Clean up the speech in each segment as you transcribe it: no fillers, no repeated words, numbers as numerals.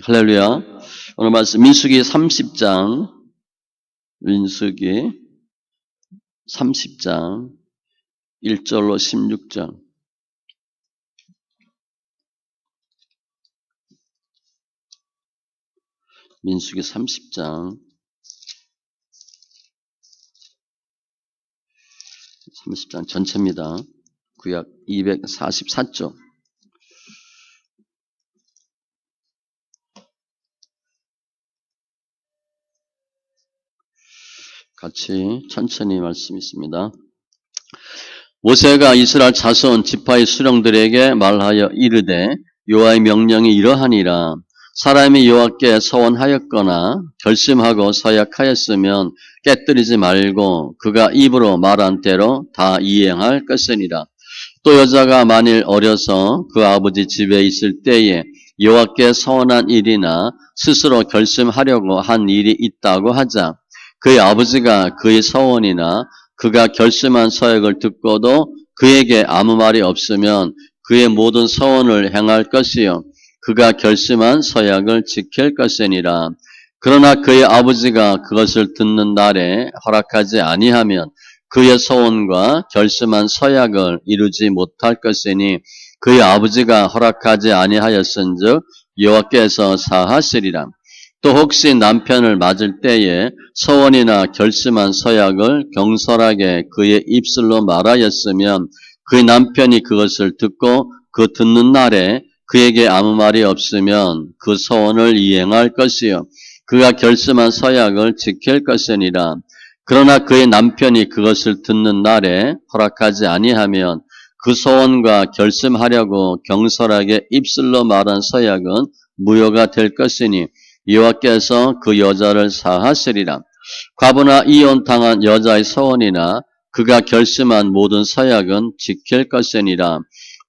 할렐루야. 오늘 말씀 민수기 30장, 민수기 30장 1절로 16절. 민수기 30장 30장 전체입니다. 구약 244쪽. 같이 천천히 말씀 있습니다. 모세가 이스라엘 자손 지파의 수령들에게 말하여 이르되 여호와의 명령이 이러하니라. 사람이 여호와께 서원하였거나 결심하고 서약하였으면 깨뜨리지 말고 그가 입으로 말한 대로 다 이행할 것이니라. 또 여자가 만일 어려서 그 아버지 집에 있을 때에 여호와께 서원한 일이나 스스로 결심하려고 한 일이 있다고 하자. 그의 아버지가 그의 서원이나 그가 결심한 서약을 듣고도 그에게 아무 말이 없으면 그의 모든 서원을 행할 것이요 그가 결심한 서약을 지킬 것이니라. 그러나 그의 아버지가 그것을 듣는 날에 허락하지 아니하면 그의 서원과 결심한 서약을 이루지 못할 것이니 그의 아버지가 허락하지 아니하였은즉 여호와께서 사하시리라. 또 혹시 남편을 맞을 때에 서원이나 결심한 서약을 경솔하게 그의 입술로 말하였으면 그의 남편이 그것을 듣고 그 듣는 날에 그에게 아무 말이 없으면 그 서원을 이행할 것이요 그가 결심한 서약을 지킬 것이니라. 그러나 그의 남편이 그것을 듣는 날에 허락하지 아니하면 그 서원과 결심하려고 경솔하게 입술로 말한 서약은 무효가 될 것이니 여호와께서 그 여자를 사하시리라. 과부나 이혼당한 여자의 서원이나 그가 결심한 모든 서약은 지킬 것이니라.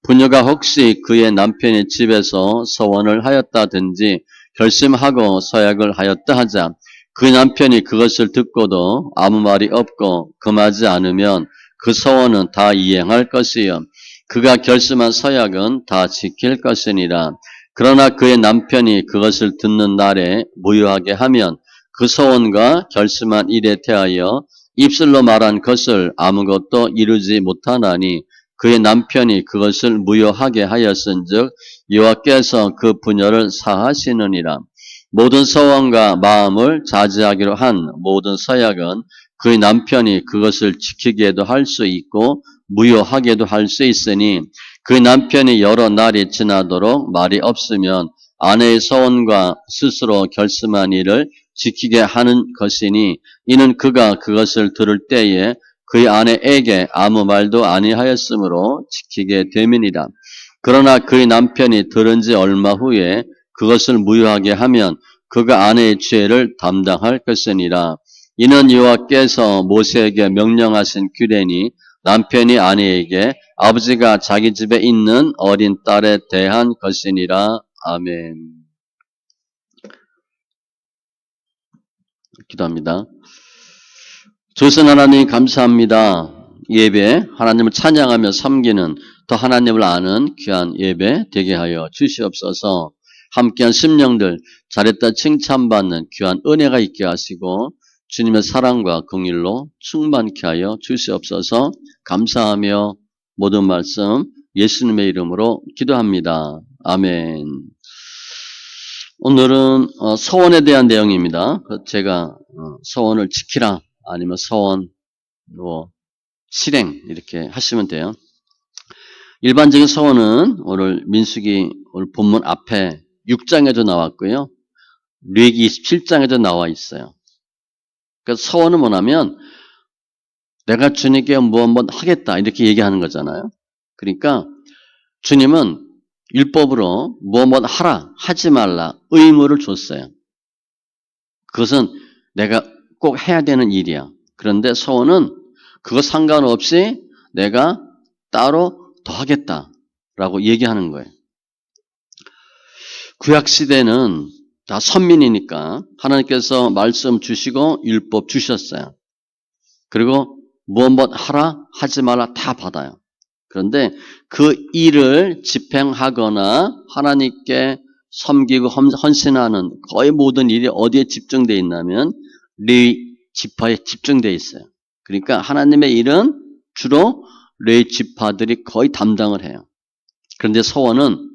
부녀가 혹시 그의 남편의 집에서 서원을 하였다든지 결심하고 서약을 하였다 하자 그 남편이 그것을 듣고도 아무 말이 없고 금하지 않으면 그 서원은 다 이행할 것이요 그가 결심한 서약은 다 지킬 것이니라. 그러나 그의 남편이 그것을 듣는 날에 무효하게 하면 그 서원과 결심한 일에 대하여 입술로 말한 것을 아무것도 이루지 못하나니 그의 남편이 그것을 무효하게 하였은즉 여호와께서 그 부녀를 사하시느니라. 모든 서원과 마음을 자제하기로 한 모든 서약은 그의 남편이 그것을 지키게도 할 수 있고 무효하게도 할 수 있으니 그의 남편이 여러 날이 지나도록 말이 없으면 아내의 서원과 스스로 결심한 일을 지키게 하는 것이니 이는 그가 그것을 들을 때에 그의 아내에게 아무 말도 아니하였으므로 지키게 됨이니라. 그러나 그의 남편이 들은 지 얼마 후에 그것을 무효하게 하면 그가 아내의 죄를 담당할 것이니라. 이는 여호와께서 모세에게 명령하신 규례니 남편이 아내에게 아버지가 자기 집에 있는 어린 딸에 대한 것이니라. 아멘. 기도합니다. 주신 하나님 감사합니다. 예배 하나님을 찬양하며 섬기는 더 하나님을 아는 귀한 예배 되게 하여 주시옵소서. 함께한 심령들 잘했다 칭찬받는 귀한 은혜가 있게 하시고 주님의 사랑과 긍휼로 충만케 하여 주시옵소서. 감사하며 모든 말씀 예수님의 이름으로 기도합니다. 아멘. 오늘은 서원에 대한 내용입니다. 제가 서원을 지키라 아니면 서원 실행 이렇게 하시면 돼요. 일반적인 서원은 오늘 민수기 오늘 본문 앞에 6장에도 나왔고요. 레위기 27장에도 나와 있어요. 그래서 서원은 뭐냐면 내가 주님께 뭐 하겠다 이렇게 얘기하는 거잖아요. 그러니까 주님은 율법으로 뭐 하라 하지 말라 의무를 줬어요. 그것은 내가 꼭 해야 되는 일이야. 그런데 서원은 그거 상관없이 내가 따로 더 하겠다라고 얘기하는 거예요. 구약시대는 다 선민이니까 하나님께서 말씀 주시고 율법 주셨어요. 그리고 무엇 하라 하지 말라 다 받아요. 그런데 그 일을 집행하거나 하나님께 섬기고 헌신하는 거의 모든 일이 어디에 집중되어 있냐면 레위 지파에 집중되어 있어요. 그러니까 하나님의 일은 주로 레위 지파들이 거의 담당을 해요. 그런데 서원은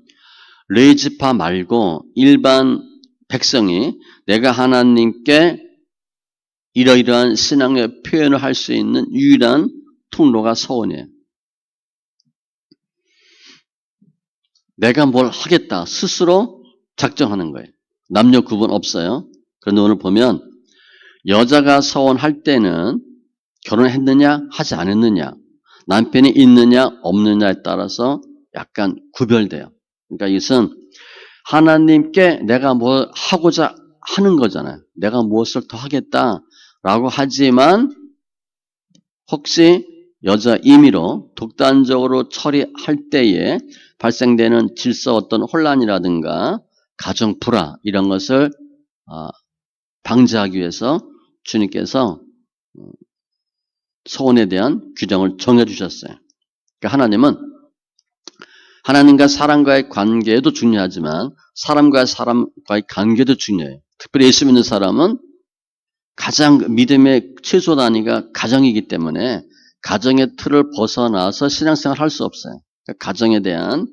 레위 지파 말고 일반 백성이 내가 하나님께 이러이러한 신앙의 표현을 할 수 있는 유일한 통로가 서원이에요. 내가 뭘 하겠다 스스로 작정하는 거예요. 남녀 구분 없어요. 그런데 오늘 보면 여자가 서원할 때는 결혼했느냐 하지 않았느냐 남편이 있느냐 없느냐에 따라서 약간 구별돼요. 그러니까 이것은 하나님께 내가 뭘 하고자 하는 거잖아요. 내가 무엇을 더 하겠다라고 하지만 혹시 여자 임의로 독단적으로 처리할 때에 발생되는 질서 어떤 혼란이라든가 가정 불화 이런 것을 방지하기 위해서 주님께서 서원에 대한 규정을 정해주셨어요. 그러니까 하나님은 하나님과 사람과의 관계도 중요하지만 사람과 사람과의 관계도 중요해요. 특별히 예수 믿는 사람은 가장 믿음의 최소 단위가 가정이기 때문에 가정의 틀을 벗어나서 신앙생활을 할 수 없어요. 그러니까 가정에 대한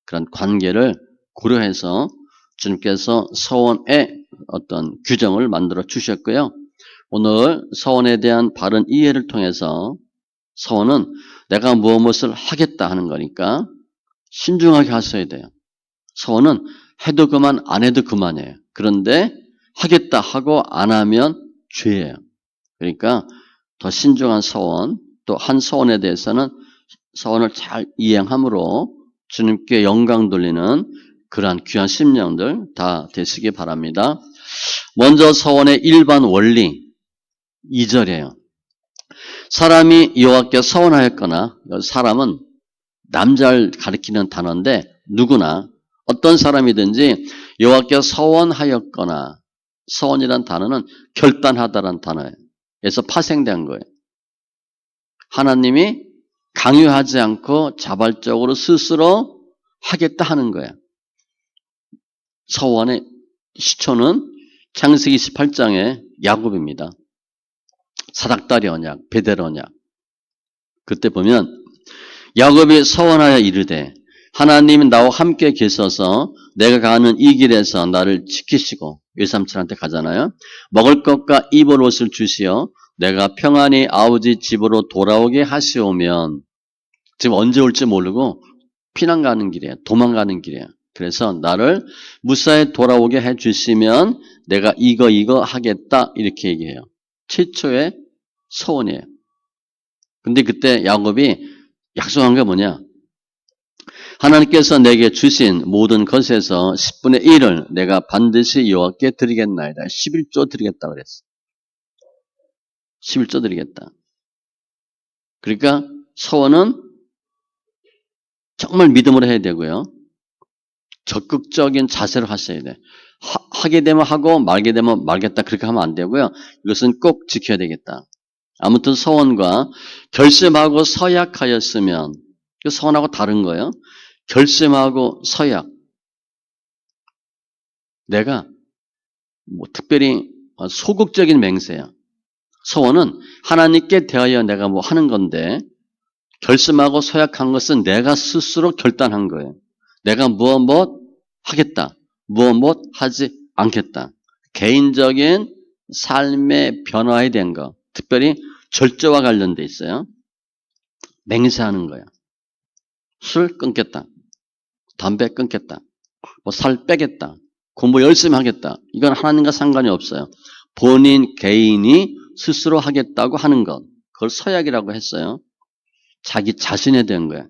그런 관계를 고려해서 주님께서 서원의 어떤 규정을 만들어 주셨고요. 오늘 서원에 대한 바른 이해를 통해서 서원은 내가 무엇을 하겠다 하는 거니까 신중하게 하셔야 돼요. 서원은 해도 그만 안 해도 그만이에요. 그런데 하겠다 하고 안 하면 죄예요. 그러니까 더 신중한 서원 또 한 서원에 대해서는 서원을 잘 이행함으로 주님께 영광 돌리는 그러한 귀한 심령들 다 되시기 바랍니다. 먼저 서원의 일반 원리 2절이에요. 사람이 여호와께 서원하였거나 사람은 남자를 가리키는 단어인데 누구나 어떤 사람이든지 여호와께 서원하였거나 서원이란 단어는 결단하다라는 단어예요. 그래서 파생된 거예요. 하나님이 강요하지 않고 자발적으로 스스로 하겠다 하는 거예요. 서원의 시초는 창세기 28장의 야곱입니다. 사닥다리 언약, 베델 언약. 그때 보면 야곱이 서원하여 이르되 하나님이 나와 함께 계셔서 내가 가는 이 길에서 나를 지키시고 외삼촌한테 가잖아요. 먹을 것과 입을 옷을 주시어 내가 평안히 아버지 집으로 돌아오게 하시오면 지금 언제 올지 모르고 피난 가는 길이에요. 도망가는 길이에요. 그래서 나를 무사히 돌아오게 해주시면 내가 이거 하겠다 이렇게 얘기해요. 최초의 서원이에요. 근데 그때 야곱이 약속한 게 뭐냐? 하나님께서 내게 주신 모든 것에서 10분의 1을 내가 반드시 여호와께 드리겠나이다. 11조 드리겠다 그랬어. 11조 드리겠다. 그러니까 서원은 정말 믿음으로 해야 되고요. 적극적인 자세로 하셔야 돼. 하게 되면 하고 말게 되면 말겠다 그렇게 하면 안 되고요. 이것은 꼭 지켜야 되겠다. 아무튼 서원과 결심하고 서약하였으면 서원하고 다른 거예요. 결심하고 서약. 내가 특별히 소극적인 맹세야. 서원은 하나님께 대하여 내가 뭐 하는 건데 결심하고 서약한 것은 내가 스스로 결단한 거예요. 내가 무엇 하겠다. 무엇 하지 않겠다. 개인적인 삶의 변화에 대한 거. 특별히 절제와 관련돼 있어요. 맹세하는 거야. 술 끊겠다. 담배 끊겠다. 뭐 살 빼겠다. 공부 열심히 하겠다. 이건 하나님과 상관이 없어요. 본인 개인이 스스로 하겠다고 하는 것. 그걸 서약이라고 했어요. 자기 자신에 대한 거야.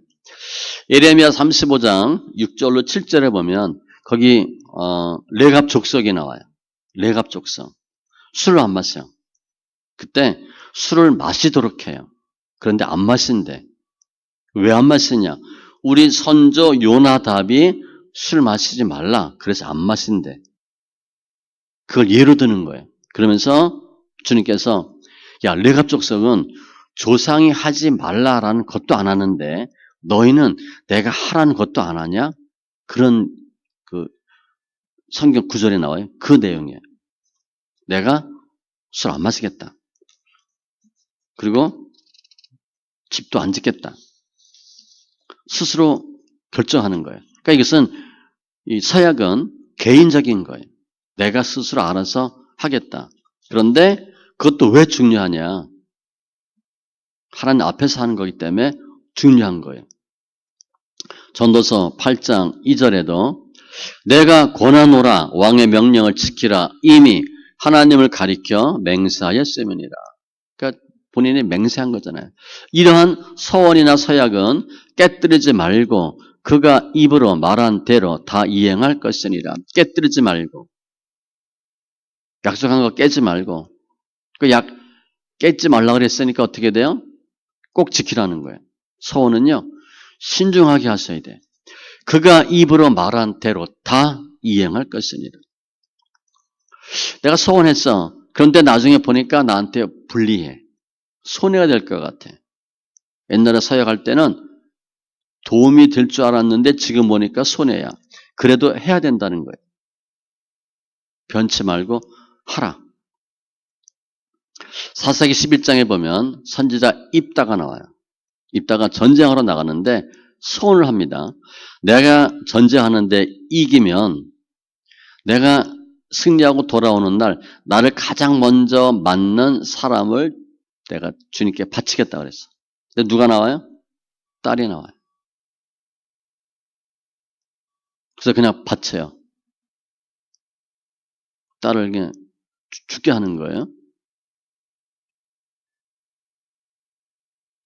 예레미야 35장 6절로 7절에 보면 거기 레갑 족속이 나와요. 레갑 족속. 술을 안 마셔. 그때 술을 마시도록 해요. 그런데 안 마신대. 왜 안 마시냐? 우리 선조 요나답이 술 마시지 말라. 그래서 안 마신대. 그걸 예로 드는 거예요. 그러면서 주님께서 야 레갑 족속은 조상이 하지 말라라는 것도 안 하는데 너희는 내가 하라는 것도 안 하냐? 그런 성경 구절에 나와요. 그 내용이에요. 내가 술 안 마시겠다. 그리고 집도 안 짓겠다. 스스로 결정하는 거예요. 그러니까 이것은 이 서약은 개인적인 거예요. 내가 스스로 알아서 하겠다. 그런데 그것도 왜 중요하냐? 하나님 앞에서 하는 거기 때문에 중요한 거예요. 전도서 8장 2절에도 내가 권하노라 왕의 명령을 지키라 이미 하나님을 가리켜 맹세하였음이니라. 그러니까 본인이 맹세한 거잖아요. 이러한 서원이나 서약은 깨뜨리지 말고 그가 입으로 말한 대로 다 이행할 것이니라. 깨뜨리지 말고 약속한 거 깨지 말고 깨지 말라 그랬으니까 어떻게 돼요? 꼭 지키라는 거예요. 서원은요. 신중하게 하셔야 돼. 그가 입으로 말한 대로 다 이행할 것이니라. 내가 서원했어. 그런데 나중에 보니까 나한테 불리해. 손해가 될 것 같아. 옛날에 서약할 때는 도움이 될 줄 알았는데 지금 보니까 손해야. 그래도 해야 된다는 거예요. 변치 말고 하라. 사사기 11장에 보면 선지자 입다가 나와요. 입다가 전쟁하러 나가는데 서원을 합니다. 내가 전쟁하는데 이기면 내가 승리하고 돌아오는 날 나를 가장 먼저 맞는 사람을 내가 주님께 바치겠다 그랬어. 근데 누가 나와요? 딸이 나와요. 그래서 그냥 바쳐요. 딸을 그냥 죽게 하는 거예요.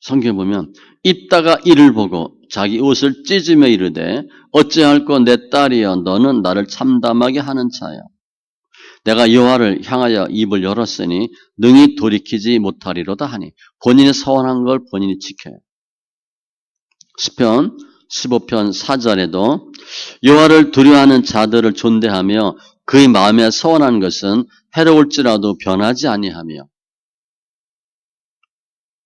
성경에 보면 입다가 이를 보고 자기 옷을 찢으며 이르되 어찌할꼬 내 딸이여 너는 나를 참담하게 하는 자야. 내가 여호와를 향하여 입을 열었으니 능히 돌이키지 못하리로다 하니 본인이 서원한 걸 본인이 지켜요. 시편 15편 4절에도 여호와를 두려워하는 자들을 존대하며 그의 마음에 서원한 것은 해로울지라도 변하지 아니하며.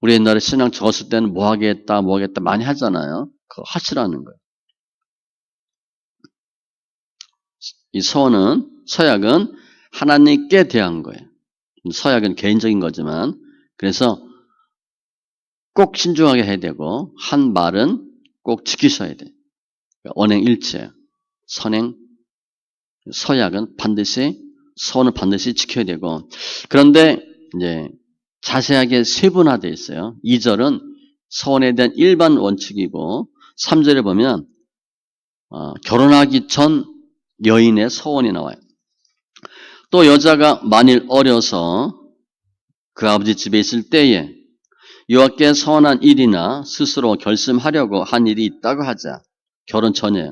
우리 옛날에 신앙 적었을 때는 뭐 하겠다 많이 하잖아요. 그거 하시라는 거예요. 이 서약은 하나님께 대한 거예요. 서약은 개인적인 거지만 그래서 꼭 신중하게 해야 되고 한 말은 꼭 지키셔야 돼요. 언행일체, 선행, 서약은 서원을 반드시 지켜야 되고 그런데 이제 자세하게 세분화되어 있어요. 2절은 서원에 대한 일반 원칙이고 3절에 보면 결혼하기 전 여인의 서원이 나와요. 또 여자가 만일 어려서 그 아버지 집에 있을 때에 여호와께 서원한 일이나 스스로 결심하려고 한 일이 있다고 하자. 결혼 전에.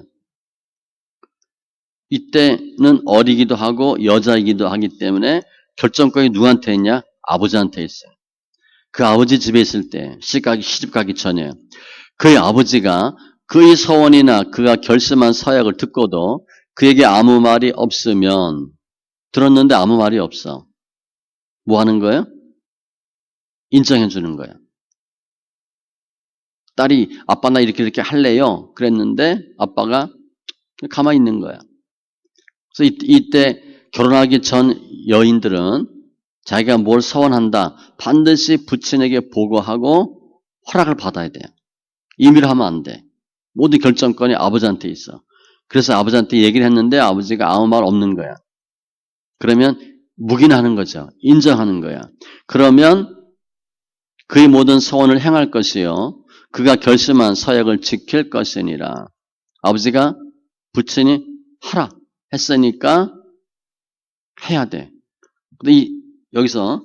이때는 어리기도 하고 여자이기도 하기 때문에 결정권이 누구한테 있냐? 아버지한테 있어요. 그 아버지 집에 있을 때 시집 가기 전에 그의 아버지가 그의 서원이나 그가 결심한 서약을 듣고도 그에게 아무 말이 없으면 들었는데 아무 말이 없어. 뭐 하는 거예요? 인정해 주는 거예요. 딸이 아빠 나 이렇게 할래요. 그랬는데 아빠가 가만히 있는 거야. 그래서 이때 결혼하기 전 여인들은 자기가 뭘 서원한다. 반드시 부친에게 보고하고 허락을 받아야 돼요. 임의로 하면 안 돼. 모든 결정권이 아버지한테 있어. 그래서 아버지한테 얘기를 했는데 아버지가 아무 말 없는 거야. 그러면 묵인하는 거죠. 인정하는 거야. 그러면 그의 모든 서원을 행할 것이요. 그가 결심한 서약을 지킬 것이니라. 아버지가 부친이 하라 했으니까 해야 돼. 근데 여기서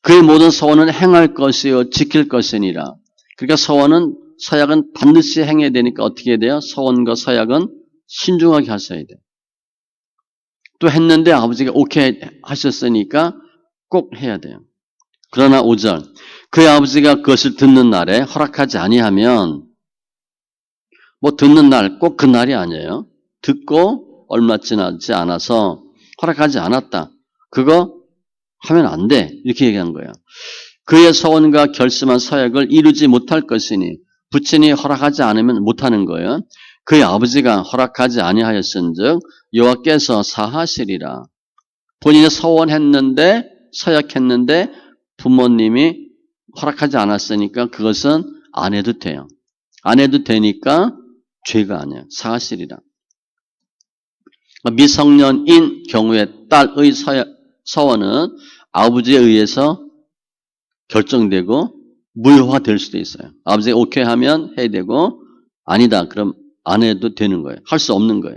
그의 모든 서원을 행할 것이요 지킬 것이니라. 그러니까 서약은 반드시 행해야 되니까 어떻게 해야 돼요? 서원과 서약은 신중하게 하셔야 돼. 또 했는데 아버지가 오케이 하셨으니까 꼭 해야 돼요. 그러나 5절 그의 아버지가 그것을 듣는 날에 허락하지 아니하면 뭐 듣는 날 꼭 그 날이 아니에요. 듣고 얼마 지나지 않아서 허락하지 않았다. 그거 하면 안 돼. 이렇게 얘기한 거예요. 그의 서원과 결심한 서약을 이루지 못할 것이니 부친이 허락하지 않으면 못하는 거예요. 그의 아버지가 허락하지 아니하였은즉 여호와께서 사하시리라. 본인이 서원했는데 서약했는데 부모님이 허락하지 않았으니까 그것은 안 해도 돼요. 안 해도 되니까 죄가 아니에요. 사하시리라. 미성년인 경우에 딸의 서원은 아버지에 의해서 결정되고 무효화될 수도 있어요. 아버지가 오케이 하면 해야 되고 아니다 그럼 안 해도 되는 거예요. 할 수 없는 거예요.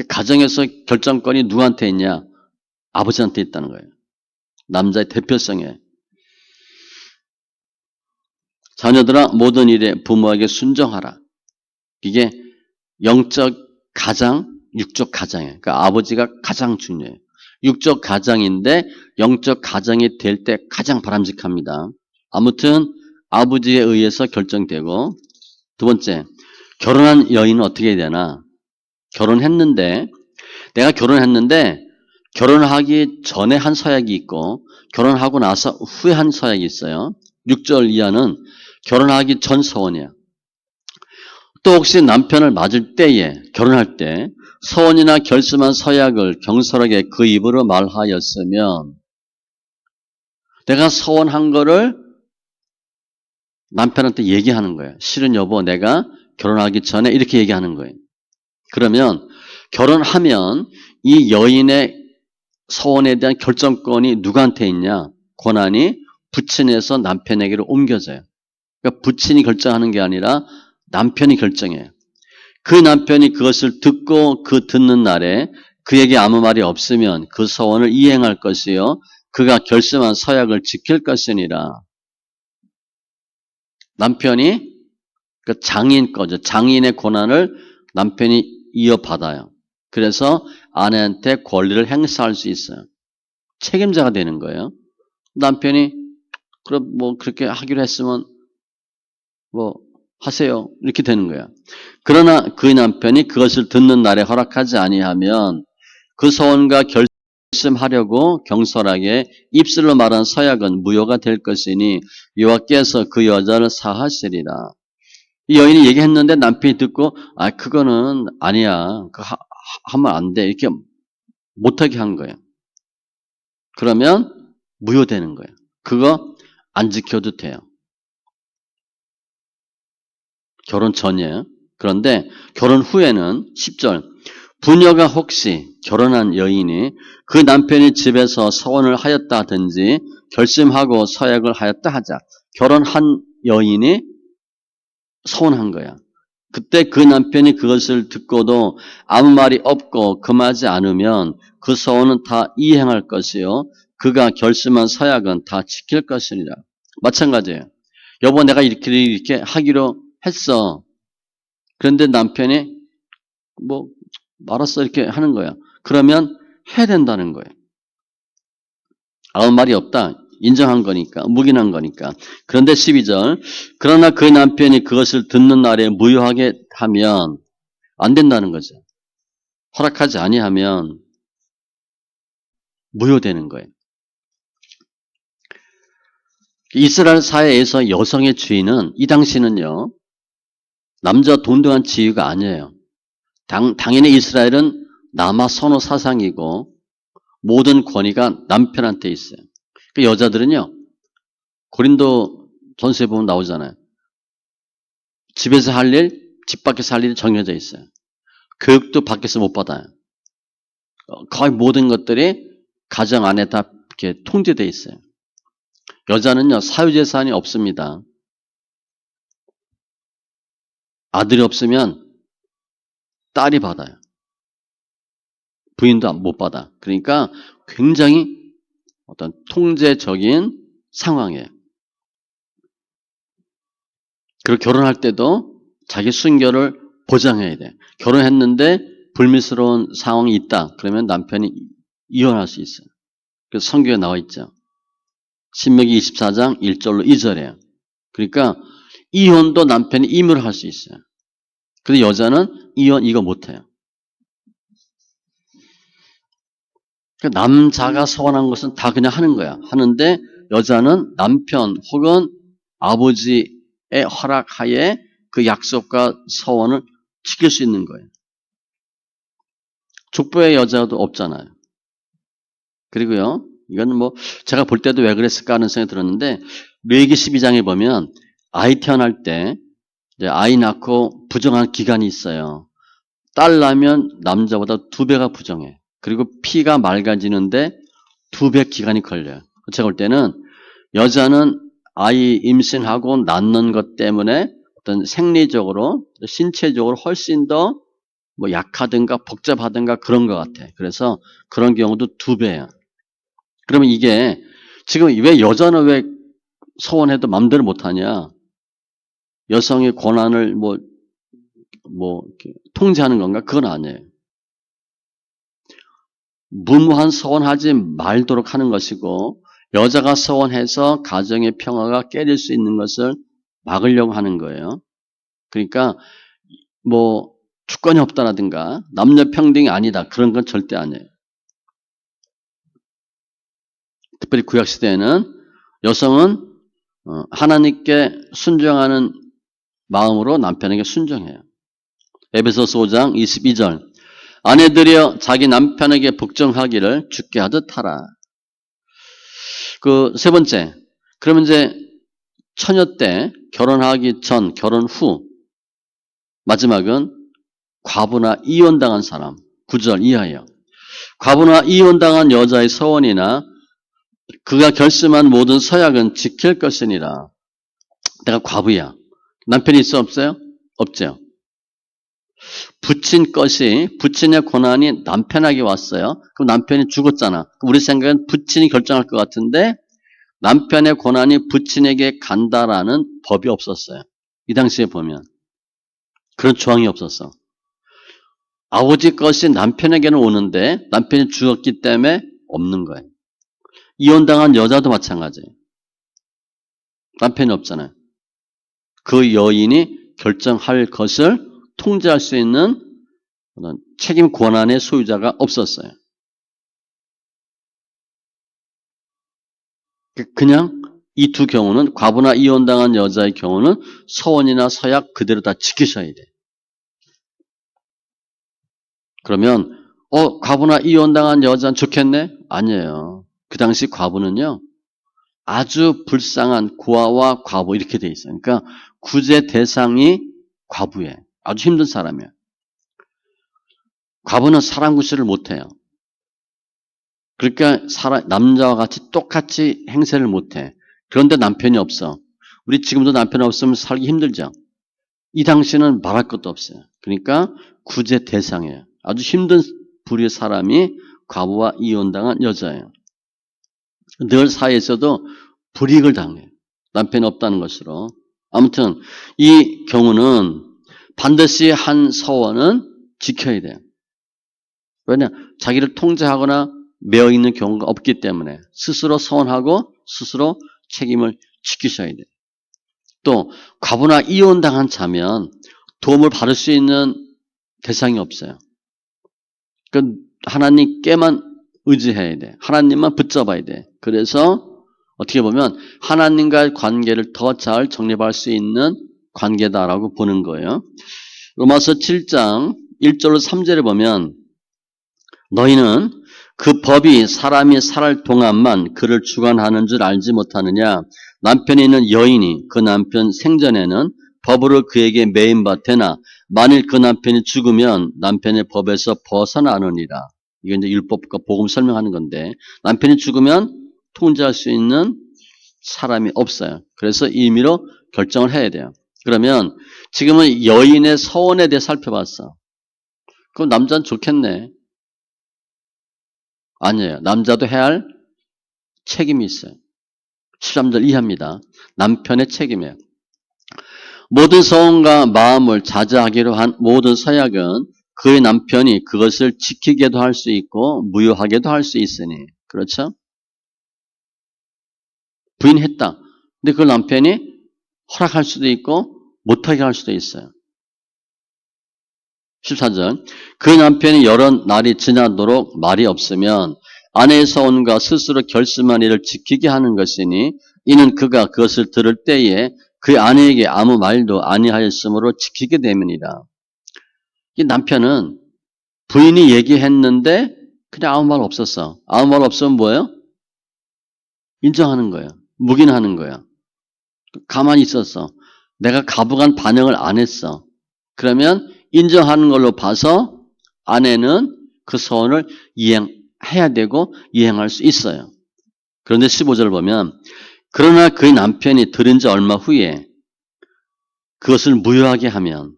가정에서 결정권이 누구한테 있냐? 아버지한테 있다는 거예요. 남자의 대표성에. 자녀들아 모든 일에 부모에게 순종하라. 이게 영적 가장, 육적 가장이에요. 그러니까 아버지가 가장 중요해요. 육적 가장인데 영적 가장이 될 때 가장 바람직합니다. 아무튼 아버지에 의해서 결정되고 두 번째, 결혼한 여인은 어떻게 해야 되나? 내가 결혼했는데 결혼하기 전에 한 서약이 있고 결혼하고 나서 후에 한 서약이 있어요. 6절 이하는 결혼하기 전 서원이야. 또 혹시 남편을 맞을 때에 결혼할 때 서원이나 결심한 서약을 경솔하게 그 입으로 말하였으면 내가 서원한 거를 남편한테 얘기하는 거예요. 실은 여보 내가 결혼하기 전에 이렇게 얘기하는 거예요. 그러면 결혼하면 이 여인의 서원에 대한 결정권이 누구한테 있냐? 권한이 부친에서 남편에게로 옮겨져요. 그러니까 부친이 결정하는 게 아니라 남편이 결정해요. 그 남편이 그것을 듣고 그 듣는 날에 그에게 아무 말이 없으면 그 서원을 이행할 것이요. 그가 결심한 서약을 지킬 것이니라. 남편이 그 장인 거죠. 장인의 권한을 남편이 이어받아요. 그래서 아내한테 권리를 행사할 수 있어요. 책임자가 되는 거예요. 남편이 그럼 뭐 그렇게 하기로 했으면 뭐 하세요. 이렇게 되는 거야. 그러나 그 남편이 그것을 듣는 날에 허락하지 아니하면 그 서원과 결심하려고 경솔하게 입술로 말한 서약은 무효가 될 것이니 여호와께서 그 여자를 사하시리라. 이 여인이 얘기했는데 남편이 듣고 그거는 아니야. 그거 하면 안 돼. 이렇게 못하게 한 거예요. 그러면 무효되는 거예요. 그거 안 지켜도 돼요. 결혼 전이에요. 그런데 결혼 후에는 10절 부녀가 혹시 결혼한 여인이 그 남편이 집에서 서원을 하였다든지 결심하고 서약을 하였다 하자. 결혼한 여인이 서원한 거야. 그때 그 남편이 그것을 듣고도 아무 말이 없고 금하지 않으면 그 서원은 다 이행할 것이요. 그가 결심한 서약은 다 지킬 것이니라. 마찬가지예요. 여보 내가 이렇게 하기로 했어. 그런데 남편이 뭐 알았어 이렇게 하는 거야. 그러면 해야 된다는 거예요. 아무 말이 없다. 인정한 거니까. 묵인한 거니까. 그런데 12절 그러나 그 남편이 그것을 듣는 날에 무효하게 하면 안 된다는 거죠. 허락하지 아니하면 무효되는 거예요. 이스라엘 사회에서 여성의 지위는 이 당시는요. 남자 동등한 지위가 아니에요. 당연히 이스라엘은 남아 선호 사상이고 모든 권위가 남편한테 있어요. 그 여자들은요. 고린도 전서에 보면 나오잖아요. 집에서 할 일, 집 밖에서 할 일이 정해져 있어요. 교육도 밖에서 못 받아요. 거의 모든 것들이 가정 안에 다 이렇게 통제되어 있어요. 여자는요. 사유재산이 없습니다. 아들이 없으면 딸이 받아요. 부인도 못 받아. 그러니까 굉장히 어떤 통제적인 상황이에요. 그리고 결혼할 때도 자기 순결을 보장해야 돼. 결혼했는데 불미스러운 상황이 있다. 그러면 남편이 이혼할 수 있어요. 그래서 성경에 나와 있죠. 신명기 24장 1절로 2절이에요. 그러니까 이혼도 남편이 임의로 할 수 있어요. 근데 여자는 이혼 이거 못해요. 그러니까 남자가 서원한 것은 다 그냥 하는 거야. 하는데 여자는 남편 혹은 아버지의 허락하에 그 약속과 서원을 지킬 수 있는 거예요. 족보의 여자도 없잖아요. 그리고요, 이건 뭐 제가 볼 때도 왜 그랬을까 하는 생각이 들었는데 레위기 12장에 보면 아이 태어날 때 이제 아이 낳고 부정한 기간이 있어요. 딸 낳으면 남자보다 2배가 부정해. 그리고 피가 맑아지는데 2배 기간이 걸려요. 제가 볼 때는 여자는 아이 임신하고 낳는 것 때문에 어떤 생리적으로, 신체적으로 훨씬 더 뭐 약하든가 복잡하든가 그런 것 같아. 그래서 그런 경우도 2배야. 그러면 이게 지금 왜 여자는 왜 서원해도 마음대로 못하냐? 여성의 권한을 이렇게 통제하는 건가? 그건 아니에요. 무모한 서원하지 말도록 하는 것이고 여자가 서원해서 가정의 평화가 깨질 수 있는 것을 막으려고 하는 거예요. 그러니까 뭐 주권이 없다라든가 남녀 평등이 아니다 그런 건 절대 아니에요. 특별히 구약 시대에는 여성은 하나님께 순종하는 마음으로 남편에게 순종해요. 에베소서 5장 22절 아내들이여 자기 남편에게 복종하기를 주께 하듯 하라. 그 세 번째, 그러면 이제 처녀 때 결혼하기 전, 결혼 후 마지막은 과부나 이혼당한 사람 9절 이하예요. 과부나 이혼당한 여자의 서원이나 그가 결심한 모든 서약은 지킬 것이니라. 내가 과부야. 남편이 있어 없어요? 없죠. 부친의 권한이 남편에게 왔어요. 그럼 남편이 죽었잖아. 우리 생각엔 부친이 결정할 것 같은데 남편의 권한이 부친에게 간다라는 법이 없었어요. 이 당시에 보면. 그런 조항이 없었어. 아버지 것이 남편에게는 오는데 남편이 죽었기 때문에 없는 거예요. 이혼당한 여자도 마찬가지예요. 남편이 없잖아요. 그 여인이 결정할 것을 통제할 수 있는 책임 권한의 소유자가 없었어요. 그냥 이 두 경우는 과부나 이혼당한 여자의 경우는 서원이나 서약 그대로 다 지키셔야 돼. 그러면 과부나 이혼당한 여자는 좋겠네? 아니에요. 그 당시 과부는요. 아주 불쌍한 고아와 과부 이렇게 돼 있어요. 그러니까 구제 대상이 과부예요. 아주 힘든 사람이에요. 과부는 사람 구실을 못해요. 그러니까 남자와 같이 똑같이 행세를 못해. 그런데 남편이 없어. 우리 지금도 남편 없으면 살기 힘들죠. 이 당시는 말할 것도 없어요. 그러니까 구제 대상이에요. 아주 힘든 부류의 사람이 과부와 이혼당한 여자예요. 늘 사회에서도 불이익을 당해요. 남편이 없다는 것으로. 아무튼 이 경우는 반드시 한 서원은 지켜야 돼요. 왜냐? 자기를 통제하거나 매어 있는 경우가 없기 때문에 스스로 서원하고 스스로 책임을 지키셔야 돼요. 또 과부나 이혼당한 자면 도움을 받을 수 있는 대상이 없어요. 그 하나님께만 의지해야 돼. 하나님만 붙잡아야 돼. 그래서 어떻게 보면 하나님과의 관계를 더 잘 정립할 수 있는 관계다라고 보는 거예요. 로마서 7장 1절로 3절에 보면 너희는 그 법이 사람이 살 동안만 그를 주관하는 줄 알지 못하느냐. 남편이 있는 여인이 그 남편 생전에는 법으로 그에게 매인바 되나 만일 그 남편이 죽으면 남편의 법에서 벗어나느니라. 이게 이제 율법과 복음 설명하는 건데 남편이 죽으면 통제할 수 있는 사람이 없어요. 그래서 임의로 결정을 해야 돼요. 그러면 지금은 여인의 서원에 대해 살펴봤어. 그럼 남자는 좋겠네. 아니에요. 남자도 해야 할 책임이 있어요. 13절 이하입니다. 남편의 책임이에요. 모든 서원과 마음을 자제하기로 한 모든 서약은 그의 남편이 그것을 지키게도 할 수 있고 무효하게도 할 수 있으니. 그렇죠? 부인했다. 근데 그 남편이 허락할 수도 있고 못하게 할 수도 있어요. 14절 그 남편이 여러 날이 지나도록 말이 없으면 아내의 서원과 스스로 결심한 일을 지키게 하는 것이니 이는 그가 그것을 들을 때에 그 아내에게 아무 말도 아니하였으므로 지키게 됨이니라. 이 남편은 부인이 얘기했는데 그냥 아무 말 없었어. 아무 말 없으면 뭐예요? 인정하는 거예요. 묵인하는 거예요. 가만히 있었어. 내가 가부간 반응을 안 했어. 그러면 인정하는 걸로 봐서 아내는 그 서원을 이행해야 되고 이행할 수 있어요. 그런데 15절 보면 그러나 그의 남편이 들은 지 얼마 후에 그것을 무효하게 하면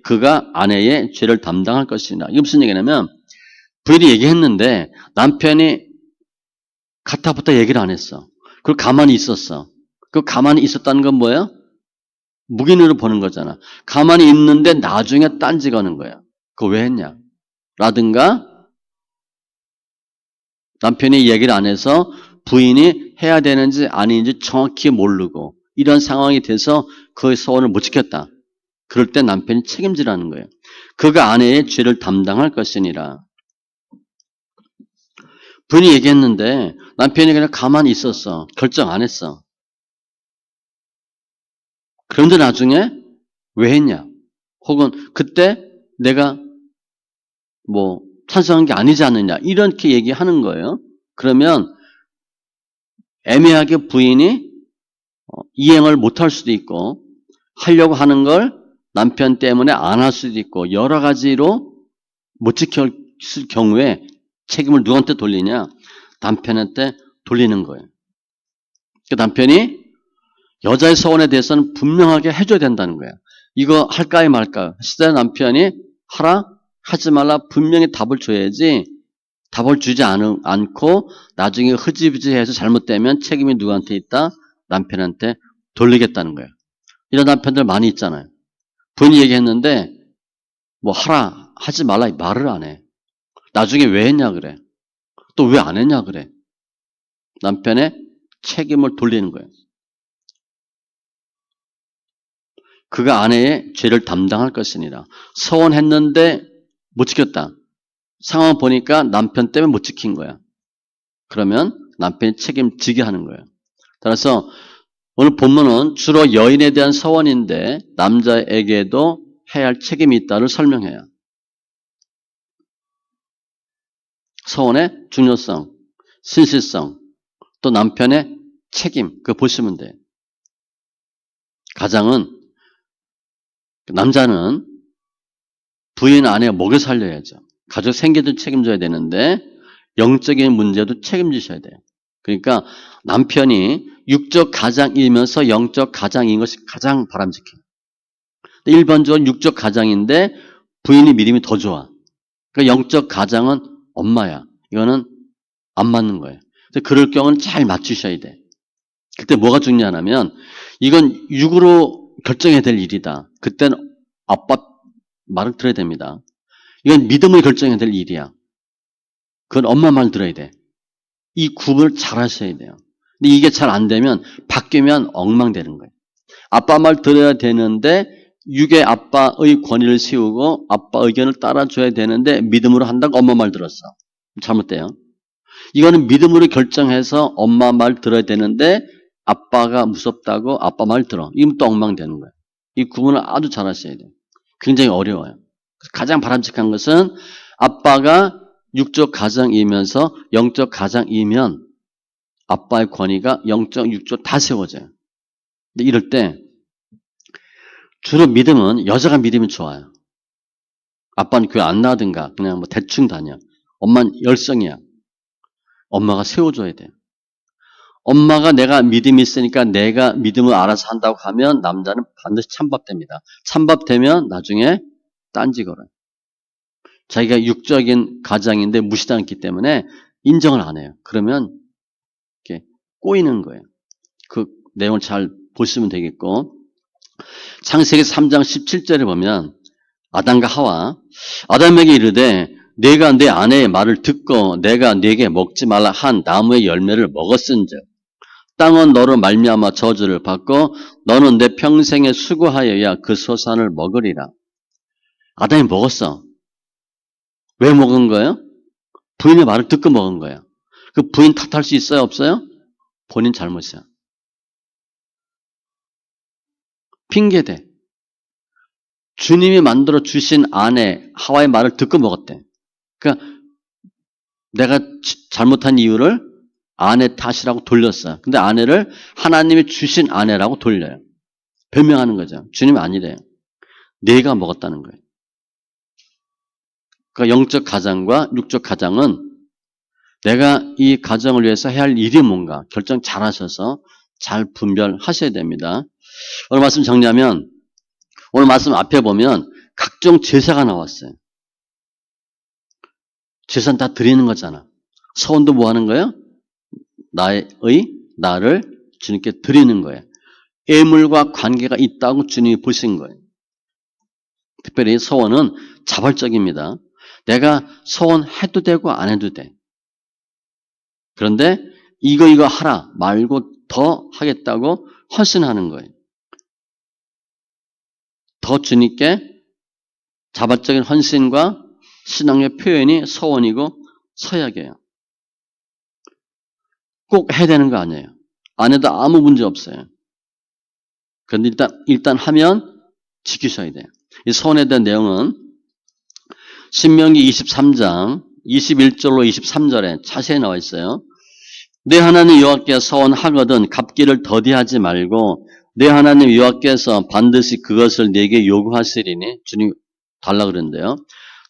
그가 아내의 죄를 담당할 것이나. 이게 무슨 얘기냐면 부인이 얘기했는데 남편이 가타부터 얘기를 안 했어. 그리고 가만히 있었어. 그 가만히 있었다는 건 뭐예요? 묵인으로 보는 거잖아. 가만히 있는데 나중에 딴지 거는 거야. 그거 왜 했냐? 라든가 남편이 얘기를 안 해서 부인이 해야 되는지 아닌지 정확히 모르고 이런 상황이 돼서 그 서원을 못 지켰다. 그럴 때 남편이 책임지라는 거예요. 그가 아내의 죄를 담당할 것이니라. 부인이 얘기했는데 남편이 그냥 가만히 있었어. 결정 안 했어. 그런데 나중에 왜 했냐? 혹은 그때 내가 뭐 찬성한 게 아니지 않느냐 이렇게 얘기하는 거예요. 그러면 애매하게 부인이 이행을 못할 수도 있고 하려고 하는 걸 남편 때문에 안 할 수도 있고 여러 가지로 못 지켰을 경우에 책임을 누구한테 돌리냐? 남편한테 돌리는 거예요. 그 남편이 여자의 서원에 대해서는 분명하게 해줘야 된다는 거야. 이거 할까요 말까요? 했을 때 남편이 하라 하지 말라 분명히 답을 줘야지 답을 주지 않고 나중에 흐지부지해서 잘못되면 책임이 누구한테 있다? 남편한테 돌리겠다는 거예요. 이런 남편들 많이 있잖아요. 부인이 얘기했는데 뭐 하라 하지 말라 말을 안 해. 나중에 왜 했냐 그래. 또 왜 안 했냐 그래. 남편의 책임을 돌리는 거예요. 그가 아내의 죄를 담당할 것이니라. 서원했는데 못 지켰다. 상황 보니까 남편 때문에 못 지킨 거야. 그러면 남편이 책임지게 하는 거예요. 따라서 오늘 본문은 주로 여인에 대한 서원인데 남자에게도 해야 할 책임이 있다를 설명해요. 서원의 중요성, 신실성, 또 남편의 책임, 그거 보시면 돼요. 가장은, 남자는 부인 아내가 먹여 살려야죠. 가족 생계도 책임져야 되는데 영적인 문제도 책임지셔야 돼요. 그러니까 남편이 육적 가장이면서 영적 가장인 것이 가장 바람직해요. 일반적으로 육적 가장인데 부인이 믿음이 더 좋아. 그러니까 영적 가장은 엄마야. 이거는 안 맞는 거예요. 그럴 경우는 잘 맞추셔야 돼. 그때 뭐가 중요하냐면 이건 육으로 결정해야 될 일이다. 그때는 아빠 말을 들어야 됩니다. 이건 믿음을 결정해야 될 일이야. 그건 엄마 말 들어야 돼. 이 구분을 잘 하셔야 돼요. 근데 이게 잘 안 되면 바뀌면 엉망되는 거예요. 아빠 말 들어야 되는데 육의 아빠의 권위를 세우고 아빠 의견을 따라줘야 되는데 믿음으로 한다고 엄마 말 들었어. 잘못돼요. 이거는 믿음으로 결정해서 엄마 말 들어야 되는데 아빠가 무섭다고 아빠 말 들어. 이건 또 엉망되는 거예요. 이 구분을 아주 잘 하셔야 돼요. 굉장히 어려워요. 가장 바람직한 것은 아빠가 육적 가장이면서 영적 가장이면 아빠의 권위가 영적, 육적 다 세워져요. 근데 이럴 때 주로 믿음은 여자가 믿음이 좋아요. 아빠는 교회 안 나든가 그냥 뭐 대충 다녀. 엄마는 열성이야. 엄마가 세워줘야 돼요. 엄마가 내가 믿음이 있으니까 내가 믿음을 알아서 한다고 하면 남자는 반드시 찬밥됩니다. 찬밥되면 나중에 딴지 걸어요. 자기가 육적인 가장인데 무시당했기 때문에 인정을 안 해요. 그러면 이렇게 꼬이는 거예요. 그 내용을 잘 보시면 되겠고 창세기 3장 17절에 보면 아담과 하와 아담에게 이르되 내가 내 아내의 말을 듣고 내가 네게 먹지 말라 한 나무의 열매를 먹었은즉 땅은 너로 말미암아 저주를 받고 너는 내 평생에 수고하여야 그 소산을 먹으리라. 아담이 먹었어. 왜 먹은 거예요? 부인의 말을 듣고 먹은 거예요. 그 부인 탓할 수 있어요? 없어요? 본인 잘못이야. 핑계대. 주님이 만들어 주신 아내 하와의 말을 듣고 먹었대. 그러니까 내가 잘못한 이유를 아내 탓이라고 돌렸어. 근데 아내를 하나님이 주신 아내라고 돌려요. 변명하는 거죠. 주님이 아니래요. 내가 먹었다는 거예요. 그러니까 영적 가장과 육적 가장은 내가 이 가정을 위해서 해야 할 일이 뭔가 결정 잘 하셔서 잘 분별하셔야 됩니다. 오늘 말씀 정리하면 오늘 말씀 앞에 보면 각종 제사가 나왔어요. 제사는 다 드리는 거잖아. 서원도 뭐 하는 거예요? 나를 주님께 드리는 거예요. 애물과 관계가 있다고 주님이 보신 거예요. 특별히 서원은 자발적입니다. 내가 서원해도 되고 안 해도 돼. 그런데 이거 하라 말고 더 하겠다고 헌신하는 거예요. 더 주님께 자발적인 헌신과 신앙의 표현이 서원이고 서약이에요. 꼭 해야 되는 거 아니에요. 안 해도 아무 문제 없어요. 그런데 일단 하면 지키셔야 돼요. 이 서원에 대한 내용은 신명기 23장 21절로 23절에 자세히 나와 있어요. 내 하나님 여호와께 서원하거든 갚기를 더디하지 말고 내 하나님 여호와께서 반드시 그것을 내게 요구하시리니 주님 달라 그러는데요.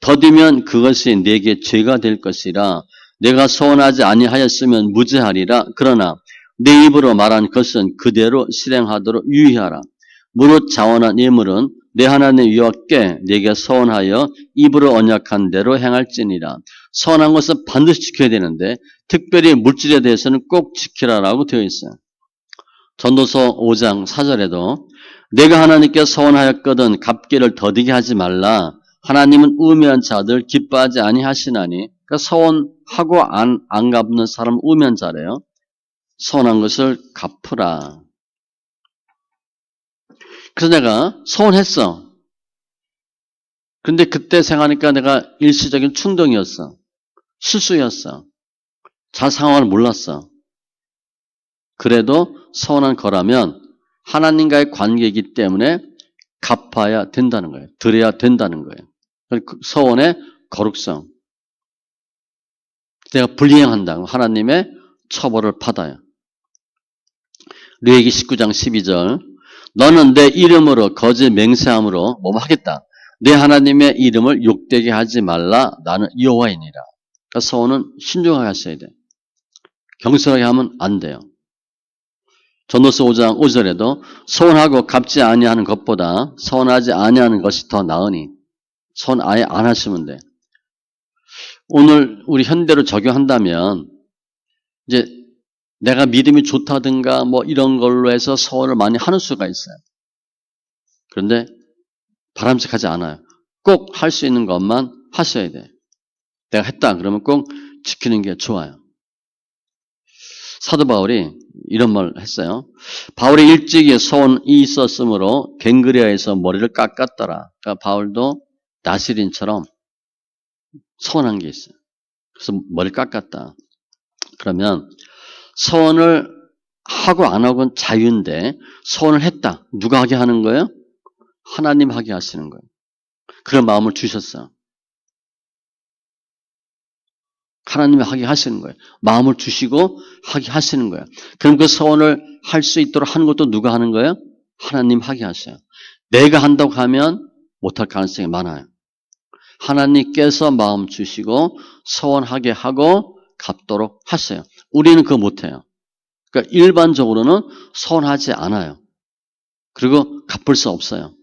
더디면 그것이 내게 죄가 될 것이라 내가 서원하지 아니하였으면 무죄하리라. 그러나 내 입으로 말한 것은 그대로 실행하도록 유의하라. 무릇 자원한 예물은 내 하나님 여호와께 내게 서원하여 입으로 언약한 대로 행할지니라. 서원한 것은 반드시 지켜야 되는데 특별히 물질에 대해서는 꼭 지키라라고 되어 있어요. 전도서 5장 4절에도 내가 하나님께 서원하였거든 갚기를 더디게 하지 말라. 하나님은 우매한 자들 기뻐하지 아니하시나니. 그러니까 서원하고 안 갚는 사람은 우매한 자래요. 서원한 것을 갚으라. 그래서 내가 서원했어. 근데 그때 생각하니까 내가 일시적인 충동이었어. 실수였어. 잘 상황을 몰랐어. 그래도 서원한 거라면 하나님과의 관계이기 때문에 갚아야 된다는 거예요. 드려야 된다는 거예요. 서원의 거룩성. 내가 불이행한다고 하나님의 처벌을 받아요. 레위기 19장 12절 너는 내 이름으로 거짓 맹세함으로 뭐뭐 하겠다. 내 하나님의 이름을 욕되게 하지 말라. 나는 여호와이니라. 그러니까 서원은 신중하게 하셔야 돼. 경솔하게 하면 안 돼요. 전도서 5장 5절에도 서원하고 갚지 아니하는 것보다 서원하지 아니하는 것이 더 나으니 서원 아예 안 하시면 돼. 오늘 우리 현대로 적용한다면 이제 내가 믿음이 좋다든가 뭐 이런 걸로 해서 서원을 많이 하는 수가 있어요. 그런데 바람직하지 않아요. 꼭 할 수 있는 것만 하셔야 돼. 내가 했다 그러면 꼭 지키는 게 좋아요. 사도 바울이 이런 말을 했어요. 바울이 일찍이 서원이 있었으므로 갱그레아에서 머리를 깎았더라. 그러니까 바울도 나시린처럼 서원한 게 있어요. 그래서 머리를 깎았다. 그러면 서원을 하고 안 하고는 자유인데 서원을 했다. 누가 하게 하는 거예요? 하나님 하게 하시는 거예요. 그런 마음을 주셨어요. 하나님이 하게 하시는 거예요. 마음을 주시고 하게 하시는 거예요. 그럼 그 서원을 할 수 있도록 하는 것도 누가 하는 거예요? 하나님 하게 하셔요. 내가 한다고 하면 못할 가능성이 많아요. 하나님께서 마음 주시고 서원하게 하고 갚도록 하세요. 우리는 그거 못해요. 그러니까 일반적으로는 서원하지 않아요. 그리고 갚을 수 없어요.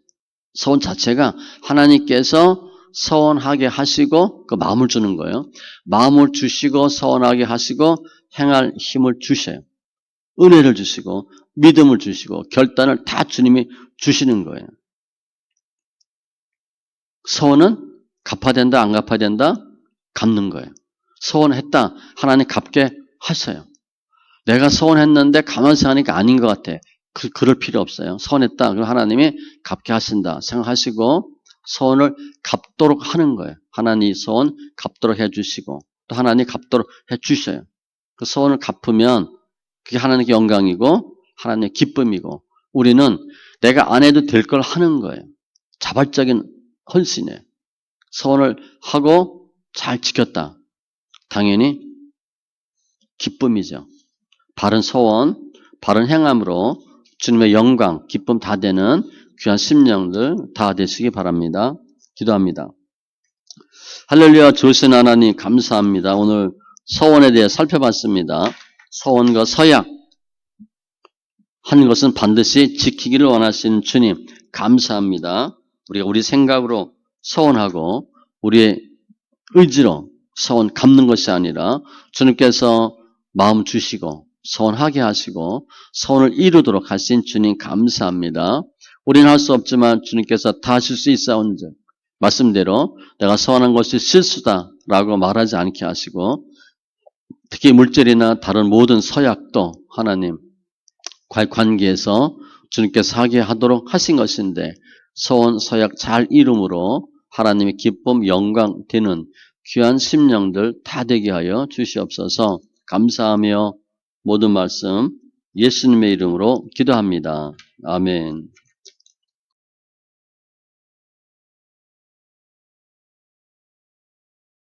서원 자체가 하나님께서 서원하게 하시고 그 마음을 주는 거예요. 마음을 주시고 서원하게 하시고 행할 힘을 주셔요. 은혜를 주시고 믿음을 주시고 결단을 다 주님이 주시는 거예요. 서원은 갚아야 된다 안 갚아야 된다? 갚는 거예요. 서원했다 하나님 갚게 하셔요. 내가 서원했는데 가만히 하니까 아닌 것 같아. 그럴 필요 없어요. 서원했다. 그럼 하나님이 갚게 하신다 생각하시고 서원을 갚도록 하는 거예요. 하나님 서원 갚도록 해주시고 또 하나님 갚도록 해주셔요. 그 서원을 갚으면 그게 하나님께 영광이고 하나님의 기쁨이고 우리는 내가 안 해도 될 걸 하는 거예요. 자발적인 헌신이에요. 소원을 하고 잘 지켰다. 당연히 기쁨이죠. 바른 소원, 바른 행함으로 주님의 영광, 기쁨 다 되는 귀한 심령들 다 되시기 바랍니다. 기도합니다. 할렐루야, 주신 하나님 감사합니다. 오늘 서원에 대해 살펴봤습니다. 서원과 서약 한 것은 반드시 지키기를 원하시는 주님 감사합니다. 우리가 우리 생각으로 서원하고 우리의 의지로 서원 갚는 것이 아니라 주님께서 마음 주시고 서원하게 하시고 서원을 이루도록 하신 주님 감사합니다. 우리는 할 수 없지만 주님께서 다 하실 수 있사온즉 말씀대로 내가 서원한 것이 실수다라고 말하지 않게 하시고 특히 물질이나 다른 모든 서약도 하나님 관계에서 주님께서 하게 하도록 하신 것인데 서원 서약 잘 이름으로 하나님의 기쁨 영광 되는 귀한 심령들 다 되게 하여 주시옵소서. 감사하며 모든 말씀 예수님의 이름으로 기도합니다. 아멘.